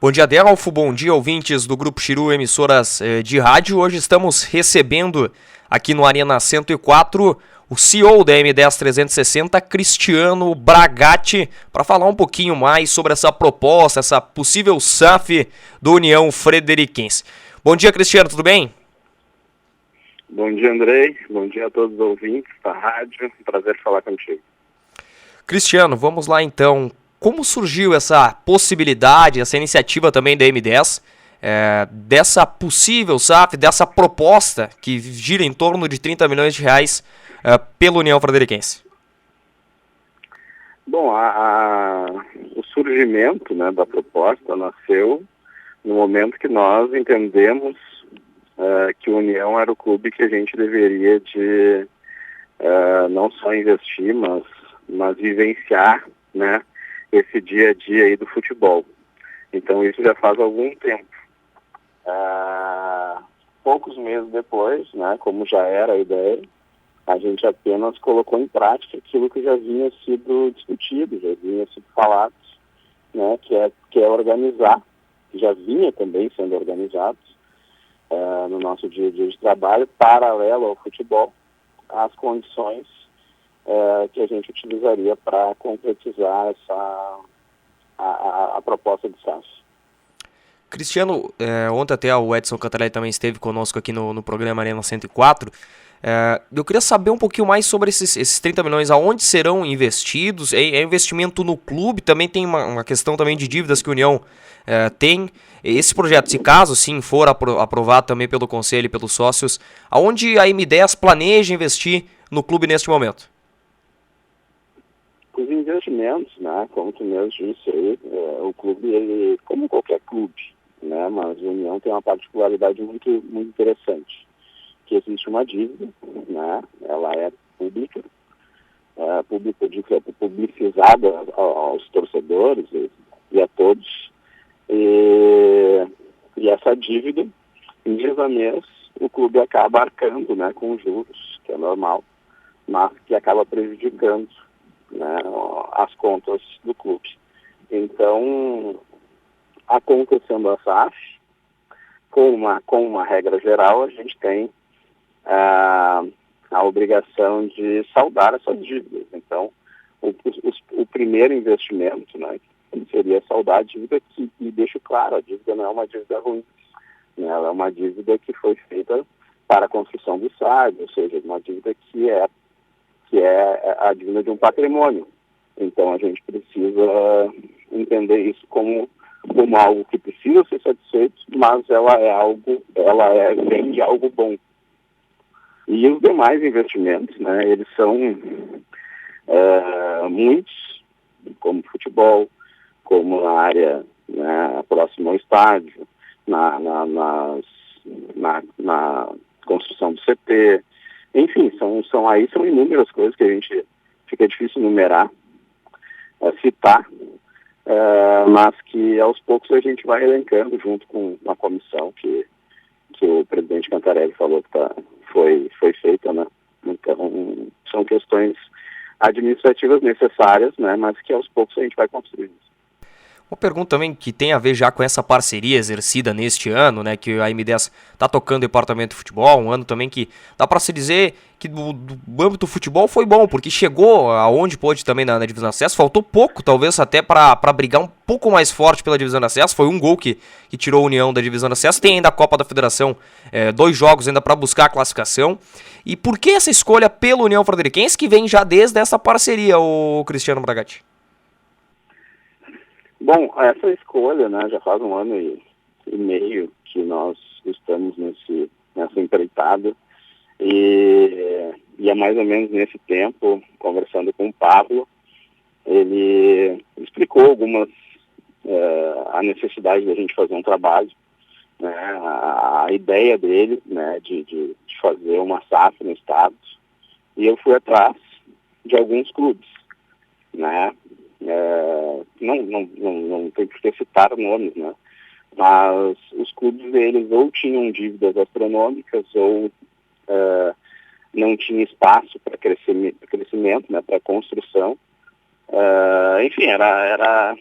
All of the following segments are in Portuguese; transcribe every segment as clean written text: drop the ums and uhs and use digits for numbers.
Bom dia, Delfo. Bom dia, ouvintes do Grupo Chiru, emissoras de rádio. Hoje estamos recebendo aqui no Arena 104 o CEO da M10 360, Cristiano Bragatti, para falar um pouquinho mais sobre essa proposta, essa possível SAF do União Frederiquense. Bom dia, Cristiano, tudo bem? Bom dia, Andrei. Bom dia a todos os ouvintes da rádio. Prazer falar contigo. Cristiano, vamos lá então. Como surgiu essa possibilidade, essa iniciativa também da M10, dessa possível SAF, dessa proposta que gira em torno de 30 milhões de reais pela União Frederiquense? Bom, o surgimento, né, da proposta nasceu no momento que nós entendemos que a União era o clube que a gente deveria de não só investir, mas vivenciar, né, esse dia a dia aí do futebol. Então isso já faz algum tempo. Poucos meses depois, né, como já era a ideia, a gente apenas colocou em prática aquilo que já vinha sido discutido, já vinha sido falado, né, que é organizar, que já vinha também sendo organizado no nosso dia a dia de trabalho, paralelo ao futebol, as condições que a gente utilizaria para concretizar a proposta de SAF. Cristiano, ontem até o Edson Cantarelli também esteve conosco aqui no programa Arena 104. Eu queria saber um pouquinho mais sobre esses 30 milhões, aonde serão investidos. É investimento no clube, também tem uma questão também de dívidas que a União tem. Esse projeto, se caso sim for aprovado também pelo Conselho e pelos sócios, aonde a M10 planeja investir no clube neste momento? Os investimentos, né, como tu mesmo disse aí, o clube, ele, como qualquer clube, né, mas a União tem uma particularidade muito, muito interessante, que existe uma dívida, né, ela é pública, publicizada aos torcedores e a todos, e essa dívida, mês a mês, o clube acaba arcando, né, com juros, que é normal, mas que acaba prejudicando, né, as contas do clube. Então, acontecendo a SAF, com uma regra geral, a gente tem a obrigação de saldar essas dívidas. Então, o primeiro investimento, né, seria saldar a dívida, e deixo claro, a dívida não é uma dívida ruim, né, ela é uma dívida que foi feita para a construção do estádio, ou seja, uma dívida que é a dívida de um patrimônio. Então a gente precisa entender isso como algo que precisa ser satisfeito, mas vem de algo bom. E os demais investimentos, né, eles são muitos, como futebol, como na área, né, próxima ao estádio, na construção do CT. Enfim, são inúmeras coisas que a gente fica difícil numerar, citar, mas que aos poucos a gente vai elencando junto com uma comissão que o presidente Cantarelli falou que foi feita, né? Então, são questões administrativas necessárias, né? Mas que aos poucos a gente vai construindo. Uma pergunta também que tem a ver já com essa parceria exercida neste ano, né, que a M10 está tocando o departamento de futebol, um ano também que dá para se dizer que do âmbito do futebol foi bom, porque chegou aonde pôde também na divisão de acesso, faltou pouco talvez até para brigar um pouco mais forte pela divisão de acesso, foi um gol que tirou a União da divisão de acesso, tem ainda a Copa da Federação, 2 jogos ainda para buscar a classificação. E por que essa escolha pela União Frederiquense, que vem já desde essa parceria, o Cristiano Bragatti? Bom, essa escolha, né, já faz 1 ano e meio que nós estamos nessa empreitada, e é mais ou menos nesse tempo, conversando com o Pablo, ele explicou a necessidade da gente fazer um trabalho, né, a ideia dele, né, de fazer uma SAF no estado, e eu fui atrás de alguns clubes, né. Não tem por que citar nomes, né? Mas os clubes deles ou tinham dívidas astronômicas ou não tinha espaço para crescimento, né, para construção. Enfim, era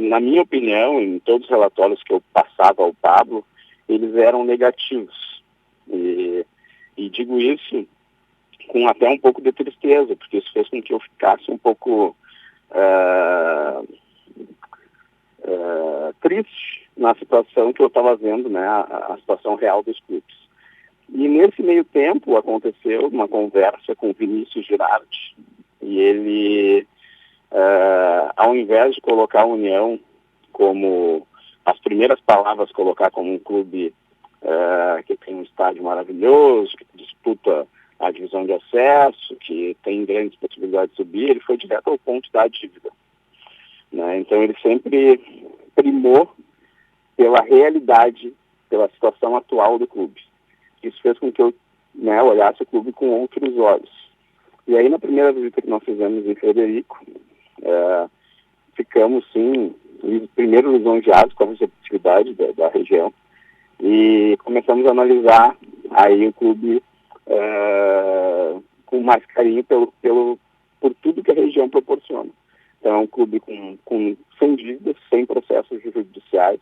na minha opinião, em todos os relatórios que eu passava ao Pablo, eles eram negativos. E digo isso com até um pouco de tristeza, porque isso fez com que eu ficasse um pouco triste na situação que eu estava vendo, né, a situação real dos clubes. E nesse meio tempo aconteceu uma conversa com o Vinícius Girardi, e ele, ao invés de colocar a União como, as primeiras palavras, colocar como um clube que tem um estádio maravilhoso, que disputa a divisão de acesso, que tem grandes possibilidades de subir, ele foi direto ao ponto da dívida, né? Então ele sempre primou pela realidade, pela situação atual do clube. Isso fez com que eu, né, olhasse o clube com outros olhos. E aí, na primeira visita que nós fizemos em Frederico, ficamos, sim, primeiro lisonjeados com a receptividade da região, e começamos a analisar aí o clube com mais carinho por tudo que a região proporciona. Então, é um clube sem dívidas, sem processos judiciais,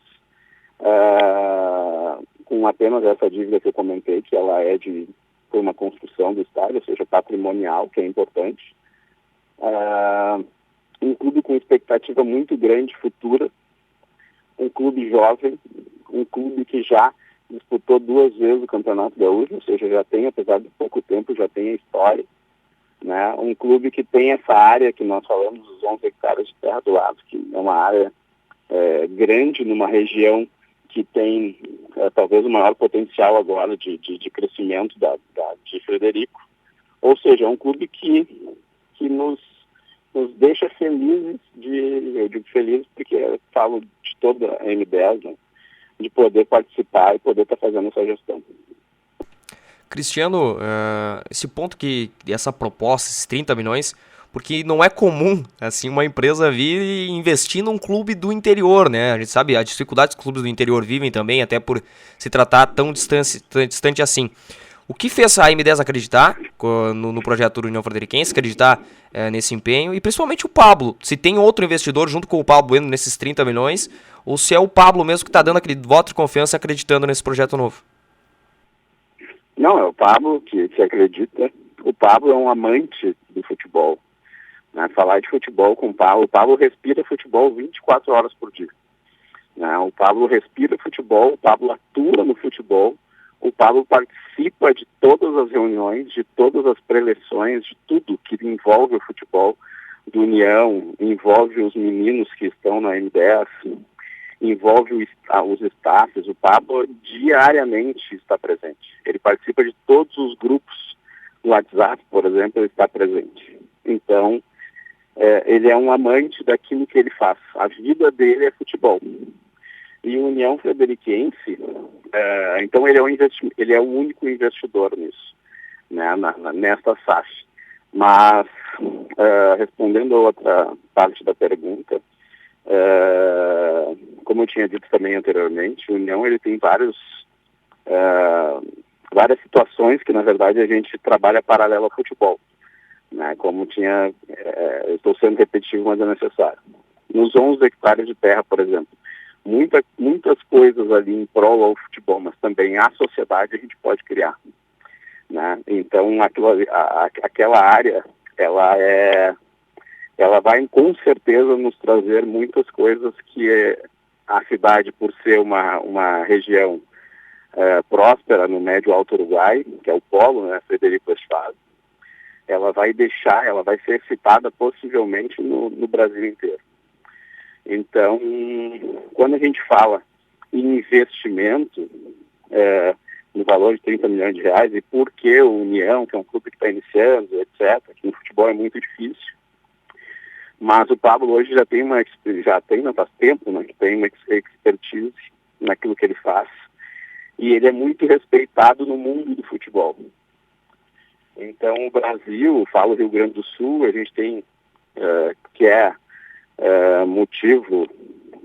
com apenas essa dívida que eu comentei, que ela foi uma construção do estádio, ou seja, patrimonial, que é importante. Um clube com expectativa muito grande futura, um clube jovem, um clube que já disputou 2 vezes o Campeonato Gaúcho, ou seja, já tem, apesar de pouco tempo, já tem a história, né? Um clube que tem essa área que nós falamos, os 11 hectares de terra do lado, que é uma área grande numa região que tem talvez o maior potencial agora de crescimento de Frederico. Ou seja, é um clube que nos deixa felizes, eu digo felizes porque eu falo de toda a M10, né, de poder participar e poder estar fazendo essa gestão. Cristiano, esse ponto essa proposta, esses 30 milhões, porque não é comum assim uma empresa vir e investir num clube do interior, né? A gente sabe a dificuldade que os clubes do interior vivem também, até por se tratar tão distante assim. O que fez a M10 acreditar no projeto do União Frederiquense, acreditar nesse empenho, e principalmente o Pablo, se tem outro investidor junto com o Pablo Bueno nesses 30 milhões, ou se é o Pablo mesmo que está dando aquele voto de confiança acreditando nesse projeto novo? Não, é o Pablo que acredita. O Pablo é um amante do futebol. Né? Falar de futebol com o Pablo respira futebol 24 horas por dia. Né? O Pablo respira futebol, o Pablo atua no futebol, o Pablo participa de todas as reuniões, de todas as preleções, de tudo que envolve o futebol do União, envolve os meninos que estão na M10, envolve os staffs. O Pablo diariamente está presente. Ele participa de todos os grupos do WhatsApp, por exemplo, ele está presente. Então, ele é um amante daquilo que ele faz. A vida dele é futebol. E o União Frederiquense, então ele é o único investidor nisso, né, nesta SAF. Mas, respondendo a outra parte da pergunta, como eu tinha dito também anteriormente, o União ele tem várias situações que, na verdade, a gente trabalha paralelo ao futebol. Né, como eu estou sendo repetitivo, mas é necessário. Nos 11 hectares de terra, por exemplo, muitas coisas ali em prol ao futebol, mas também a sociedade a gente pode criar. Né? Então, aquela área, ela vai com certeza nos trazer muitas coisas que a cidade, por ser uma região próspera no Médio Alto Uruguai, que é o polo, né, Frederico Westphalen, ela vai ser citada possivelmente no Brasil inteiro. Então, quando a gente fala em investimento no valor de 30 milhões de reais, e por que o União, que é um clube que está iniciando, etc., que no futebol é muito difícil, mas o Pablo hoje não faz tempo, né, que tem uma expertise naquilo que ele faz, e ele é muito respeitado no mundo do futebol. Então, o Brasil, falo Rio Grande do Sul, a gente tem, que é motivo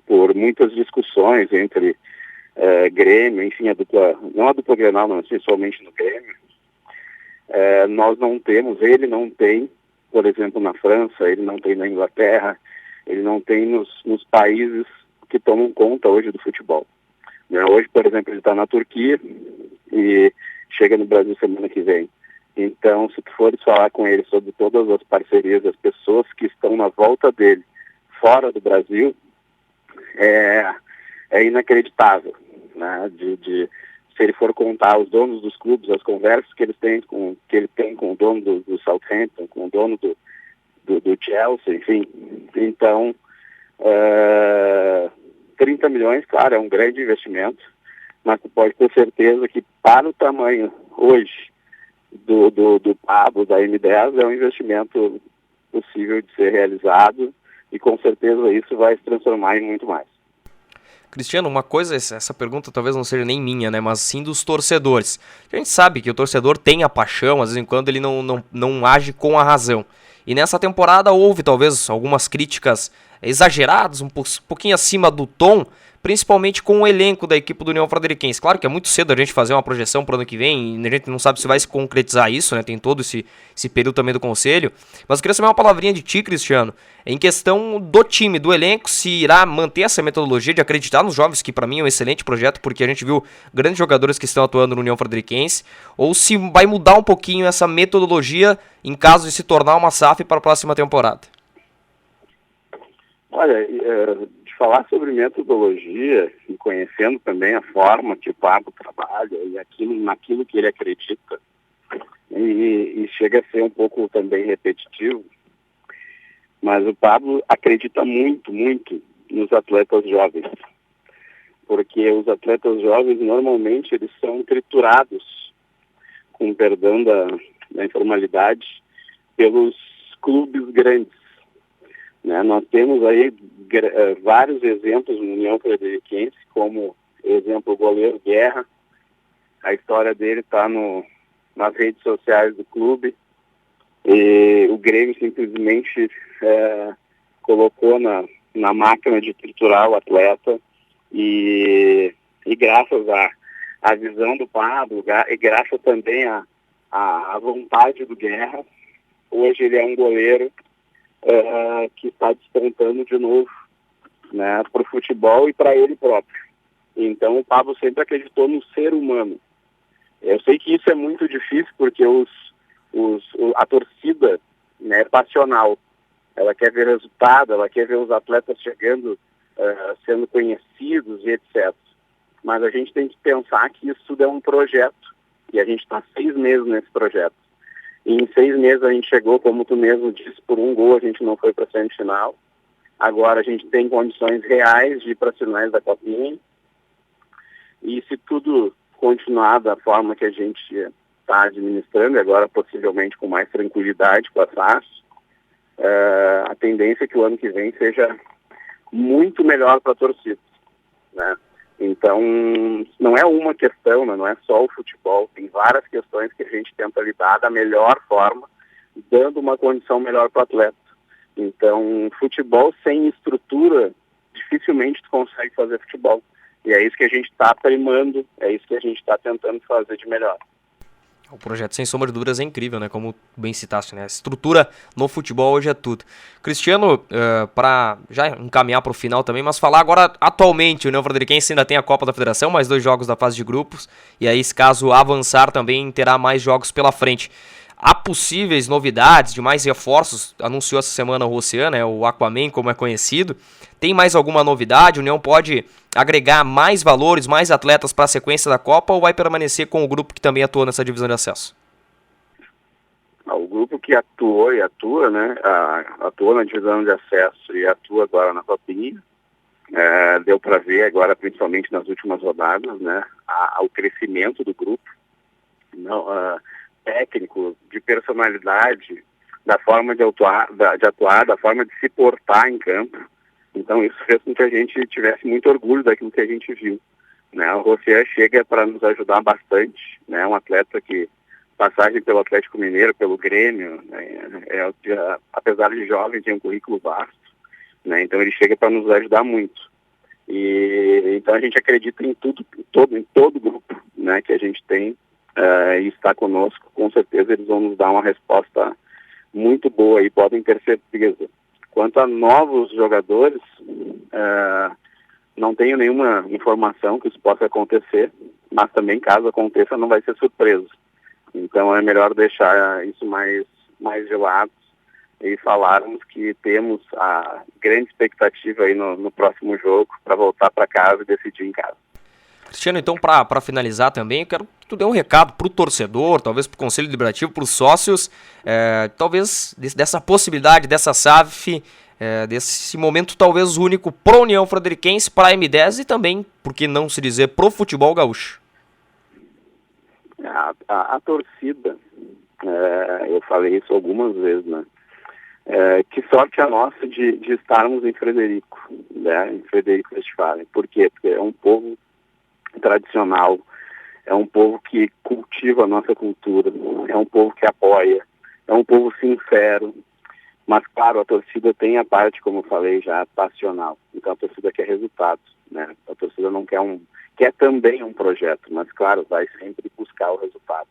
por muitas discussões entre Grêmio, enfim, não a dupla Grenal, não, essencialmente no Grêmio. Nós não temos, ele não tem, por exemplo, na França, ele não tem na Inglaterra, ele não tem nos países que tomam conta hoje do futebol. Né? Hoje, por exemplo, ele está na Turquia e chega no Brasil semana que vem. Então, se tu fores falar com ele sobre todas as parcerias, as pessoas que estão na volta dele, fora do Brasil, é inacreditável, né? Se ele for contar os donos dos clubes, as conversas que ele tem com o dono do Southampton, com o dono do Chelsea, enfim. Então, 30 milhões, claro, é um grande investimento, mas tu pode ter certeza que para o tamanho hoje do Pablo, da M10, é um investimento possível de ser realizado e com certeza isso vai se transformar em muito mais. Cristiano, uma coisa, essa pergunta talvez não seja nem minha, né, mas sim dos torcedores. A gente sabe que o torcedor tem a paixão, às vezes em quando ele não age com a razão. E nessa temporada houve talvez algumas críticas exageradas, um pouquinho acima do tom, principalmente com o elenco da equipe do União Frederiquense. Claro que é muito cedo a gente fazer uma projeção para o ano que vem, e a gente não sabe se vai se concretizar isso, né? Tem todo esse período também do conselho. Mas eu queria saber uma palavrinha de ti, Cristiano, em questão do time, do elenco, se irá manter essa metodologia de acreditar nos jovens, que para mim é um excelente projeto, porque a gente viu grandes jogadores que estão atuando no União Frederiquense, ou se vai mudar um pouquinho essa metodologia em caso de se tornar uma SAF para a próxima temporada. Olha, de falar sobre metodologia e conhecendo também a forma que o Pablo trabalha e naquilo que ele acredita, e chega a ser um pouco também repetitivo, mas o Pablo acredita muito, muito nos atletas jovens, porque os atletas jovens normalmente eles são triturados, com perdão da informalidade, pelos clubes grandes. Né? Nós temos aí vários exemplos no União Frederiquense, como exemplo o goleiro Guerra. A história dele está nas redes sociais do clube, e o Grêmio simplesmente colocou na máquina de triturar o atleta, e graças à visão do Pablo e graças também à vontade do Guerra, hoje ele é um goleiro que está despontando de novo, né, para o futebol e para ele próprio. Então o Pablo sempre acreditou no ser humano. Eu sei que isso é muito difícil porque a torcida, né, é passional. Ela quer ver resultado, ela quer ver os atletas chegando, sendo conhecidos e etc. Mas a gente tem que pensar que isso tudo é um projeto e a gente está 6 meses nesse projeto. E em 6 meses a gente chegou, como tu mesmo disse, por um gol a gente não foi para a semifinal. Agora a gente tem condições reais de ir para as finais da Copinha. E se tudo continuar da forma que a gente está administrando, e agora possivelmente com mais tranquilidade com a SAF, a tendência é que o ano que vem seja muito melhor para a torcida, né? Então, não é uma questão, né? Não é só o futebol, tem várias questões que a gente tenta lidar da melhor forma, dando uma condição melhor para o atleta. Então, futebol sem estrutura, dificilmente tu consegue fazer futebol. E é isso que a gente está primando, é isso que a gente está tentando fazer de melhor. O projeto, sem sombra de dúvidas, é incrível, né? Como bem citaste, né? A estrutura no futebol hoje é tudo. Cristiano, para já encaminhar para o final também, mas falar agora, atualmente, o União Frederiquense ainda tem a Copa da Federação, mais 2 jogos da fase de grupos, e aí, se caso avançar, também terá mais jogos pela frente. Há possíveis novidades de mais reforços, anunciou essa semana o Oceano, o Aquaman, como é conhecido. Tem mais alguma novidade? O União pode agregar mais valores, mais atletas para a sequência da Copa, ou vai permanecer com o grupo que também atua nessa divisão de acesso? O grupo que atuou e atua, né, atuou na divisão de acesso e atua agora na Copinha, deu para ver agora, principalmente nas últimas rodadas, né, o crescimento do grupo. Não, técnico, de personalidade, da forma de atuar, da forma de se portar em campo. Então isso fez com que a gente tivesse muito orgulho daquilo que a gente viu, né? O Rossier chega para nos ajudar bastante, né? Um atleta que, passagem pelo Atlético Mineiro, pelo Grêmio, né? Apesar de jovem, tem um currículo vasto, né? Então ele chega para nos ajudar muito. E então a gente acredita em em todo grupo, né, que a gente tem, e está conosco. Com certeza eles vão nos dar uma resposta muito boa e podem ter certeza. Quanto a novos jogadores, não tenho nenhuma informação que isso possa acontecer, mas também, caso aconteça, não vai ser surpresa. Então é melhor deixar isso mais de lado e falarmos que temos a grande expectativa aí no próximo jogo para voltar para casa e decidir em casa. Cristiano, então, para finalizar também, eu quero que tu dê um recado para o torcedor, talvez para o Conselho Deliberativo, para os sócios, talvez dessa possibilidade, dessa SAF, desse momento talvez único para a União Frederiquense, para a M10 e também, por que não se dizer, para o futebol gaúcho. A torcida, eu falei isso algumas vezes, né? Que sorte a nossa de estarmos em Frederico, né? Em Frederico Westphalen. Por quê? Porque é um povo tradicional, é um povo que cultiva a nossa cultura, é um povo que apoia, é um povo sincero, mas claro, a torcida tem a parte, como eu falei já, passional. Então a torcida quer resultados, né? A torcida não quer também um projeto, mas claro, vai sempre buscar o resultado.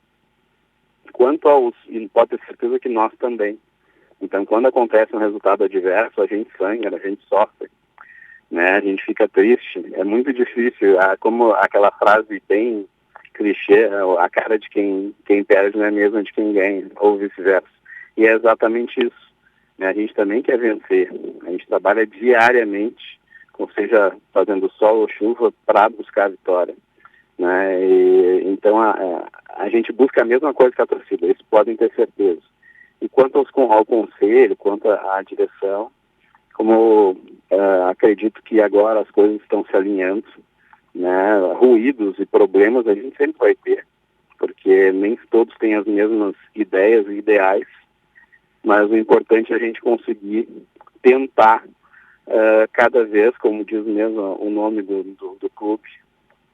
Quanto e pode ter certeza que nós também. Então quando acontece um resultado adverso, a gente sangra, a gente sofre, né? A gente fica triste, é muito difícil, como aquela frase bem clichê, a cara de quem perde não é a mesma de quem ganha, ou vice-versa. E é exatamente isso, né? A gente também quer vencer, a gente trabalha diariamente, ou seja, fazendo sol ou chuva, para buscar a vitória, né? Então a gente busca a mesma coisa que a torcida, eles podem ter certeza. E quanto ao conselho, quanto à direção, como acredito que agora as coisas estão se alinhando, né? Ruídos e problemas a gente sempre vai ter, porque nem todos têm as mesmas ideias e ideais, mas o importante é a gente conseguir tentar cada vez, como diz mesmo o nome do clube,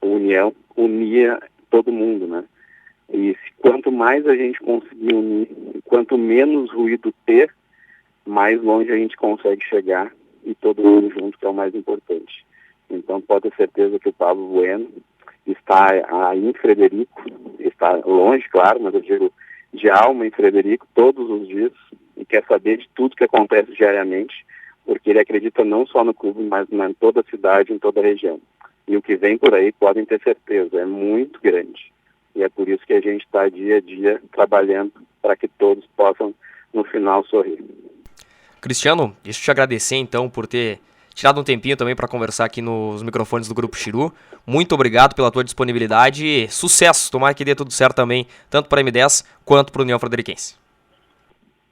União, unir todo mundo, né? E quanto mais a gente conseguir unir, quanto menos ruído ter, mais longe a gente consegue chegar, e todo mundo junto, que é o mais importante. Então pode ter certeza que o Pablo Bueno está aí em Frederico, está longe, claro, mas eu digo de alma em Frederico todos os dias, e quer saber de tudo que acontece diariamente, porque ele acredita não só no clube, mas em toda a cidade, em toda a região. E o que vem por aí, podem ter certeza, é muito grande. E é por isso que a gente está dia a dia trabalhando para que todos possam, no final, sorrir. Cristiano, deixa eu te agradecer então por ter tirado um tempinho também para conversar aqui nos microfones do Grupo Chiru. Muito obrigado pela tua disponibilidade e sucesso. Tomara que dê tudo certo também, tanto para a M10 quanto para a União Frederiquense.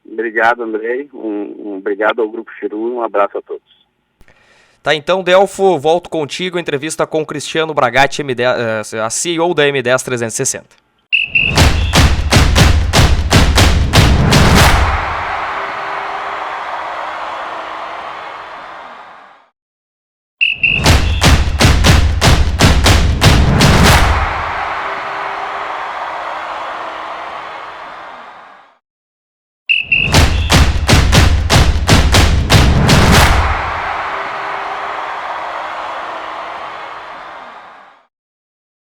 Obrigado, Andrei. Obrigado ao Grupo Chiru. Um abraço a todos. Tá, então, Delfo, volto contigo. Entrevista com o Cristiano Bragatti, a CEO da M10 360.